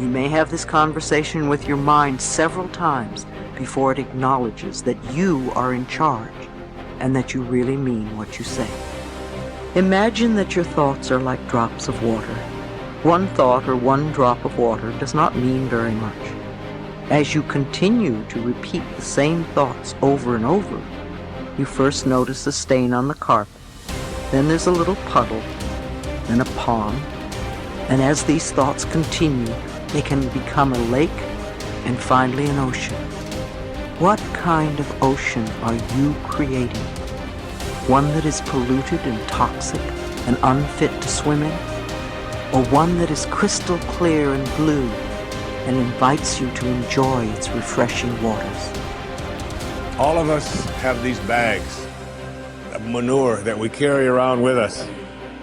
You may have this conversation with your mind several times before it acknowledges that you are in charge and that you really mean what you say. Imagine that your thoughts are like drops of water. One thought or one drop of water does not mean very much. As you continue to repeat the same thoughts over and over, you first notice a stain on the carpet, then there's a little puddle, then a pond, and as these thoughts continue, they can become a lake and finally an ocean. What kind of ocean are you creating? One that is polluted and toxic and unfit to swim in? Or one that is crystal clear and blue and invites you to enjoy its refreshing waters? All of us have these bags of manure that we carry around with us,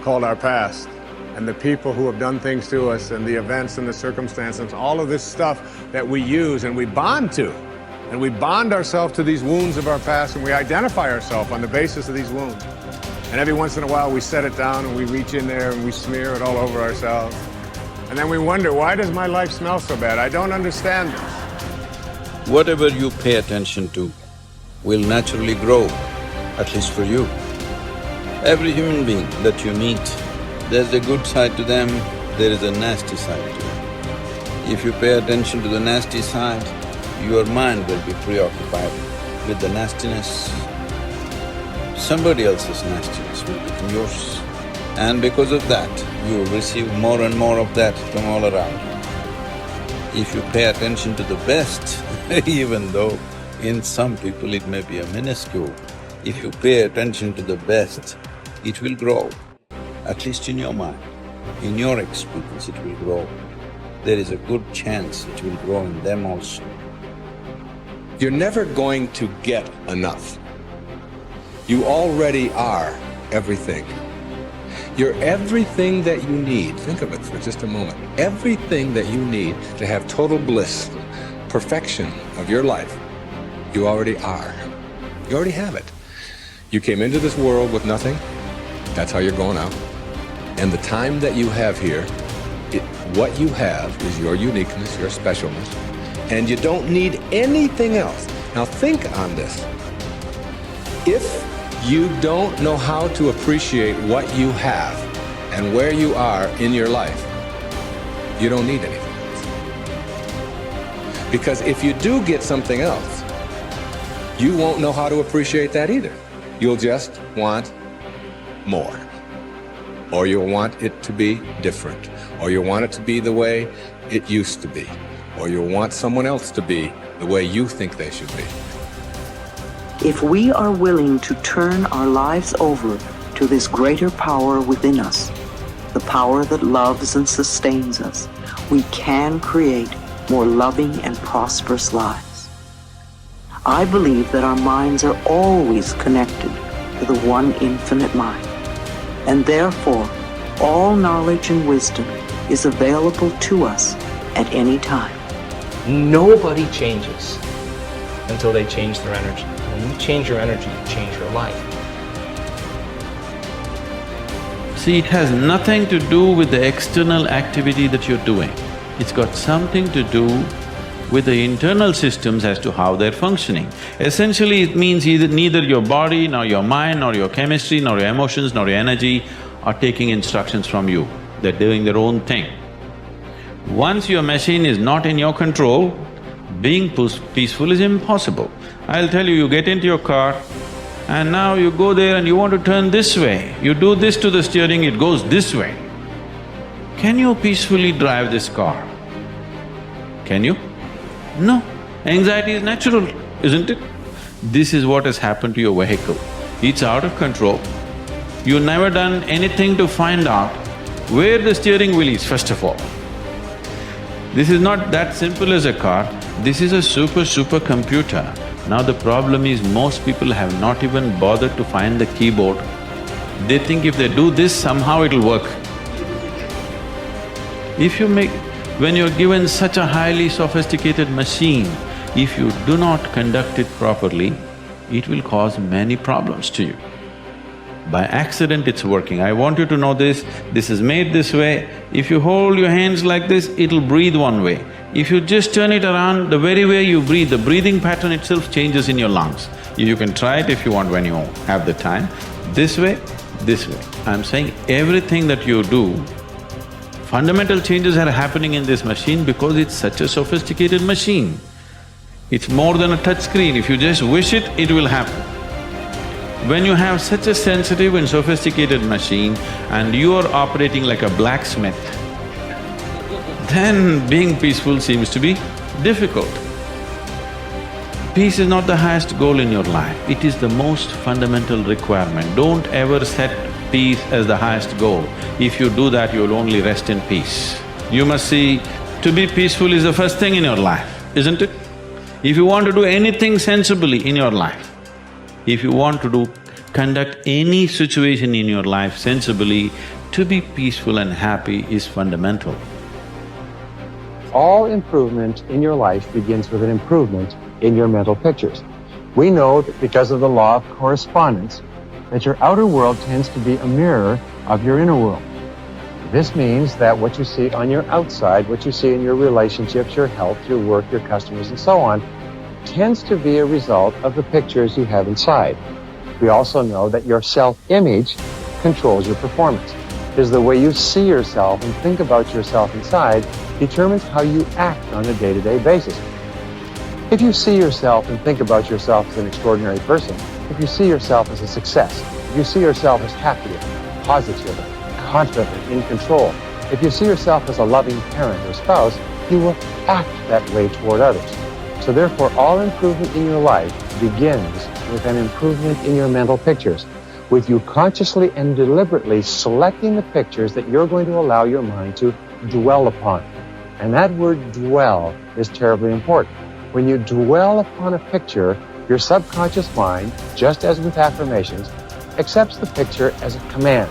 called our past. And the people who have done things to us and the events and the circumstances, all of this stuff that we use and we bond to. And we bond ourselves to these wounds of our past, and we identify ourselves on the basis of these wounds. And every once in a while we set it down and we reach in there and we smear it all over ourselves. And then we wonder, why does my life smell so bad? I don't understand this. Whatever you pay attention to will naturally grow, at least for you. Every human being that you meet, there's a good side to them, there is a nasty side to them. If you pay attention to the nasty side, your mind will be preoccupied with the nastiness. Somebody else's nastiness will become yours. And because of that, you will receive more and more of that from all around. If you pay attention to the best, even though in some people it may be a minuscule, if you pay attention to the best, it will grow. At least in your mind, in your experience it will grow. There is a good chance it will grow in them also. You're never going to get enough. You already are everything. You're everything that you need. Think of it for just a moment. Everything that you need to have total bliss, perfection of your life, you already are. You already have it. You came into this world with nothing. That's how you're going out. And the time that you have here, what you have is your uniqueness, your specialness, and you don't need anything else. Now think on this. If you don't know how to appreciate what you have and where you are in your life, you don't need anything else. Because if you do get something else, you won't know how to appreciate that either. You'll just want more. Or you'll want it to be different. Or you'll want it to be the way it used to be. Or you'll want someone else to be the way you think they should be. If we are willing to turn our lives over to this greater power within us, the power that loves and sustains us, we can create more loving and prosperous lives. I believe that our minds are always connected to the one infinite mind, and therefore all knowledge and wisdom is available to us at any time. Nobody changes until they change their energy. When you change your energy, you change your life. See, it has nothing to do with the external activity that you're doing. It's got something to do with the internal systems as to how they're functioning. Essentially, it means neither your body, nor your mind, nor your chemistry, nor your emotions, nor your energy are taking instructions from you. They're doing their own thing. Once your machine is not in your control, being peaceful is impossible. I'll tell you, you get into your car and now you go there and you want to turn this way. You do this to the steering, it goes this way. Can you peacefully drive this car? Can you? No. Anxiety is natural, isn't it? This is what has happened to your vehicle. It's out of control. You've never done anything to find out where the steering wheel is, first of all. This is not that simple as a car, this is a super computer. Now the problem is most people have not even bothered to find the keyboard. They think if they do this, somehow it'll work. When you're given such a highly sophisticated machine, if you do not conduct it properly, it will cause many problems to you. By accident it's working. I want you to know this is made this way. If you hold your hands like this, it'll breathe one way. If you just turn it around, the very way you breathe, the breathing pattern itself changes in your lungs. You can try it if you want when you have the time. This way, this way. I'm saying everything that you do, fundamental changes are happening in this machine because it's such a sophisticated machine. It's more than a touch screen. If you just wish it, it will happen. When you have such a sensitive and sophisticated machine and you are operating like a blacksmith, then being peaceful seems to be difficult. Peace is not the highest goal in your life, it is the most fundamental requirement. Don't ever set peace as the highest goal. If you do that, you'll only rest in peace. You must see, to be peaceful is the first thing in your life, isn't it? If you want to do anything sensibly in your life, if you want to conduct any situation in your life sensibly, to be peaceful and happy is fundamental. All improvement in your life begins with an improvement in your mental pictures. We know that because of the law of correspondence, that your outer world tends to be a mirror of your inner world. This means that what you see on your outside, what you see in your relationships, your health, your work, your customers, and so on, tends to be a result of the pictures you have inside. We also know that your self-image controls your performance. Because the way you see yourself and think about yourself inside determines how you act on a day-to-day basis. If you see yourself and think about yourself as an extraordinary person, if you see yourself as a success, if you see yourself as happy, positive, confident, in control, if you see yourself as a loving parent or spouse, you will act that way toward others. So therefore, all improvement in your life begins with an improvement in your mental pictures, with you consciously and deliberately selecting the pictures that you're going to allow your mind to dwell upon. And that word dwell is terribly important. When you dwell upon a picture, your subconscious mind, just as with affirmations, accepts the picture as a command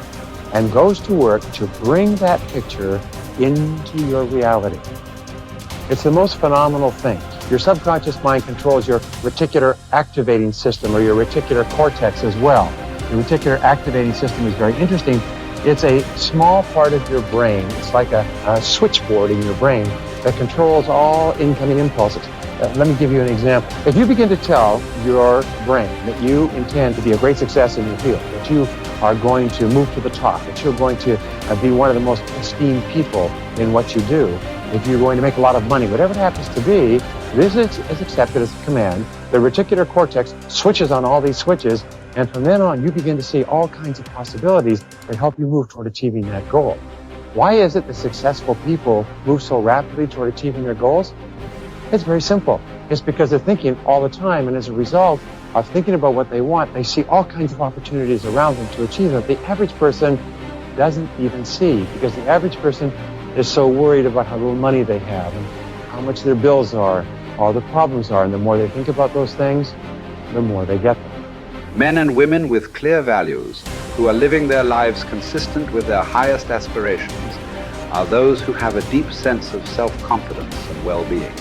and goes to work to bring that picture into your reality. It's the most phenomenal thing. Your subconscious mind controls your reticular activating system or your reticular cortex as well. The reticular activating system is very interesting. It's a small part of your brain. It's like a switchboard in your brain that controls all incoming impulses. Let me give you an example. If you begin to tell your brain that you intend to be a great success in your field, that you are going to move to the top, that you're going to be one of the most esteemed people in what you do, if you're going to make a lot of money, whatever it happens to be, this is accepted as a command. The reticular cortex switches on all these switches, and from then on, you begin to see all kinds of possibilities that help you move toward achieving that goal. Why is it that successful people move so rapidly toward achieving their goals? It's very simple. It's because they're thinking all the time, and as a result of thinking about what they want, they see all kinds of opportunities around them to achieve them. The average person doesn't even see, because the average person is so worried about how little money they have and how much their bills are, all the problems are, and the more they think about those things, the more they get them. Men and women with clear values, who are living their lives consistent with their highest aspirations, are those who have a deep sense of self-confidence and well-being.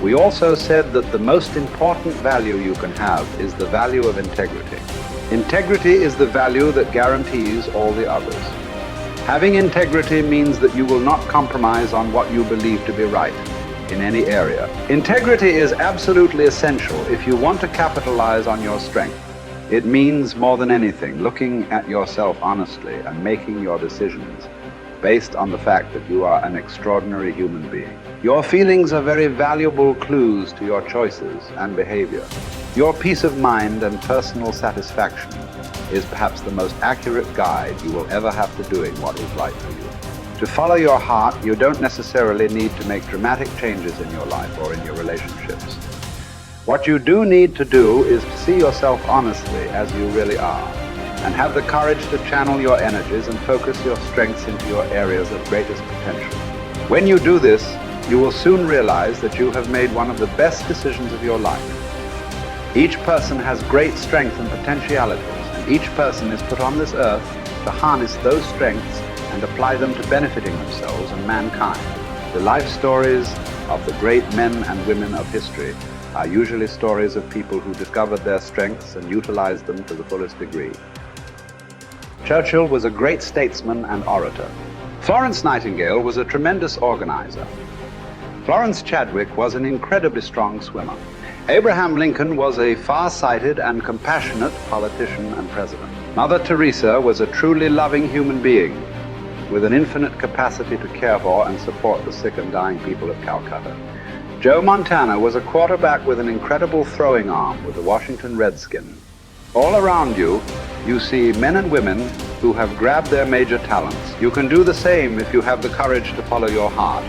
We also said that the most important value you can have is the value of integrity. Integrity is the value that guarantees all the others. Having integrity means that you will not compromise on what you believe to be right in any area. Integrity is absolutely essential if you want to capitalize on your strength. It means more than anything looking at yourself honestly and making your decisions based on the fact that you are an extraordinary human being. Your feelings are very valuable clues to your choices and behavior. Your peace of mind and personal satisfaction is perhaps the most accurate guide you will ever have to doing what is right for you. To follow your heart, you don't necessarily need to make dramatic changes in your life or in your relationships. What you do need to do is to see yourself honestly as you really are, and have the courage to channel your energies and focus your strengths into your areas of greatest potential. When you do this, you will soon realize that you have made one of the best decisions of your life. Each person has great strength and potentialities, and each person is put on this earth to harness those strengths and apply them to benefiting themselves and mankind. The life stories of the great men and women of history are usually stories of people who discovered their strengths and utilized them to the fullest degree. Churchill was a great statesman and orator. Florence Nightingale was a tremendous organizer. Florence Chadwick was an incredibly strong swimmer. Abraham Lincoln was a far-sighted and compassionate politician and president. Mother Teresa was a truly loving human being with an infinite capacity to care for and support the sick and dying people of Calcutta. Joe Montana was a quarterback with an incredible throwing arm with the Washington Redskins. All around you, you see men and women who have grabbed their major talents. You can do the same if you have the courage to follow your heart.